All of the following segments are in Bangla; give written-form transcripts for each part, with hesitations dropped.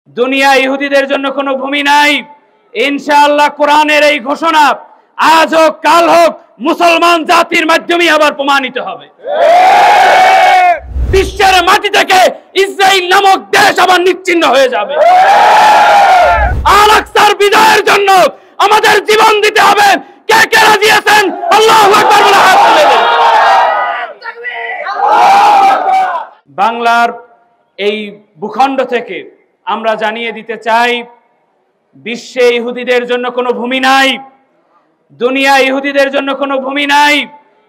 দুনিয়া ইহুদিদের জন্য কোনো ভূমি নাই। ইনশাআল্লাহ কোরআনের এই ঘোষণা আজ হোক কাল হোক মুসলমান জাতির মাধ্যমে আবার প্রমাণিত হবে। বিশ্বের মাটি থেকে ইসরাইল নামক দেশ আবার নিশ্চিহ্ন হয়ে যাবে। আল-আকসার বিজয়ের জন্য আমাদের জীবন দিতে হবে। কে কে রাজি আছেন? আল্লাহু আকবার বলে হাত তুলে দেন। বাংলার এই ভূখণ্ড থেকে আমরা জানিয়ে দিতে চাই, বিশ্বে ইহুদিদের জন্য কোনো ভূমি নাই, দুনিয়া ইহুদিদের জন্য কোনো ভূমি নাই।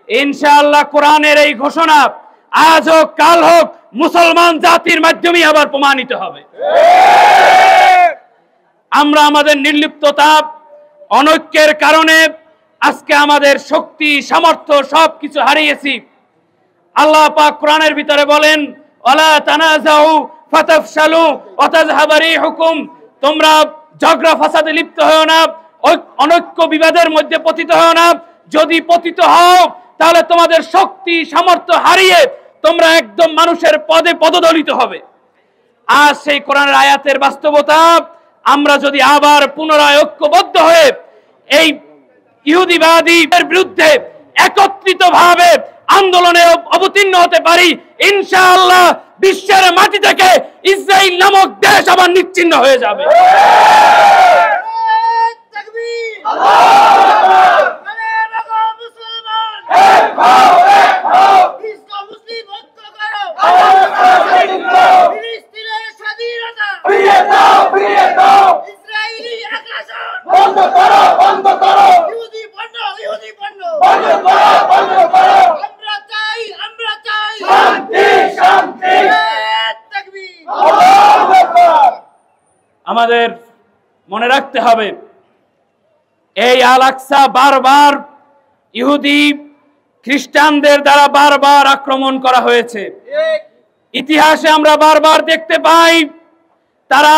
ইনশাআল্লাহ কোরআনের এই ঘোষণা আজ হোক কাল হোক মুসলমান জাতির মাধ্যমে আবার প্রমাণিত হবে। আমরা আমাদের নির্লিপ্ততা অনৈক্যের কারণে আজকে আমাদের শক্তি সামর্থ্য সবকিছু হারিয়েছি। আল্লাহ পাক কোরআনের ভিতরে বলেন, ওয়ালা তানাজাউ ফাতাফশালু ওয়া তাযহাবা রিহুকুম, তোমরা ঝগড়া ফাসাদে লিপ্ত হও না, অনৈক্য বিবাদের মধ্যে পতিত হও না। যদি পতিত হও তাহলে তোমাদের শক্তি সামর্থ্য হারিয়ে তোমরা একদম মানুষের পদে পদদলিত হবে। আজ সেই কোরআনের আয়াতের বাস্তবতা আমরা যদি আবার পুনরায় ঐক্যবদ্ধ হয়ে এই ইহুদিবাদীদের বিরুদ্ধে একত্রিতভাবে আন্দোলনে অবতীর্ণ হতে পারি, ইনশাআল্লাহ বিশ্বের মাটি থেকে ইসরাইল নামক দেশ আবার নিশ্চিহ্ন হয়ে যাবে। আমাদের মনে রাখতে হবে, এই আল-আকসা বারবার ইহুদি খ্রিস্টানদের দ্বারা বারবার আক্রমণ করা হয়েছে। ইতিহাসে আমরা বারবার দেখতে পাই তারা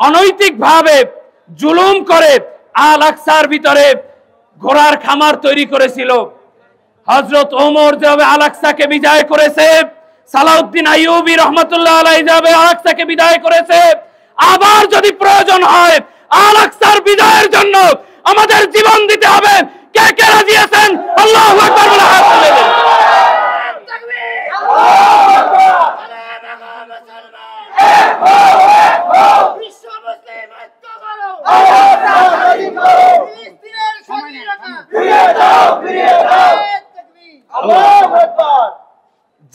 অনৈতিকভাবে জুলুম করে আল-আকসার ভিতরে ঘোড়ার খামার তৈরি করেছিল। হযরত ওমর যেভাবে আল-আকসাকে বিজয় করেছে, সালাউদ্দিন আইয়ুবী রহমাতুল্লাহ আলাইহি যেভাবে আল-আকসাকে বিজয় করেছে, আবার যদি প্রয়োজন হয় আল-আকসার বিজয়ের জন্য আমাদের জীবন দিতে হবে। কে কে রাজি আছেন? আল্লাহু আকবার বলে হাত তুলে দেন।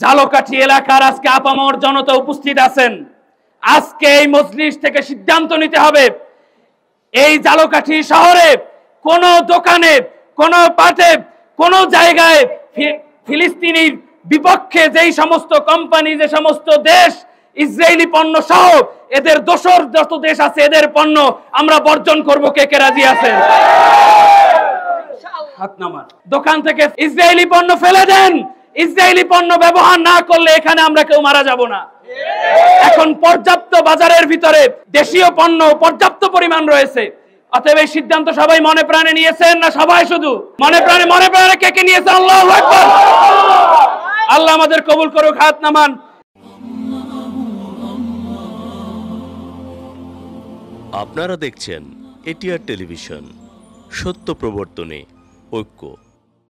ঝালকাঠি এলাকার আজকে আপামর জনতা উপস্থিত আছেন। আজকে এই মজলিস থেকে সিদ্ধান্ত নিতে হবে, এই ঝালকাঠি শহরে কোন দোকানে, কোন পাটে, কোন জায়গায় ফিলিস্তিনির বিপক্ষে যেই সমস্ত কোম্পানি, যে সমস্ত দেশ ইসরায়েলি পণ্য সহ এদের দোসর যত দেশ আছে এদের পণ্য আমরা বর্জন করব। কে কে রাজি আছেন? হাত নামান। দোকান থেকে ইসরায়েলি পণ্য ফেলে দেন। ইসরায়েলি পণ্য ব্যবহার না করলে এখানে আমরা কেউ মারা যাব না। এখন পর্যাপ্ত বাজারের ভিতরে দেশীয় পণ্য পর্যাপ্ত পরিমাণ রয়েছে। অতএব এই সিদ্ধান্ত সবাই মনে প্রাণে নিয়েছেন না? সবাই শুধু মনে প্রাণে কে কে নিয়েছেন? আল্লাহু আকবার। আল্লাহ আমাদের কবুল করুক। হাত নামান। আপনারা দেখছেন এটিআর টেলিভিশন, সত্য প্রবর্তনে ঐক্য।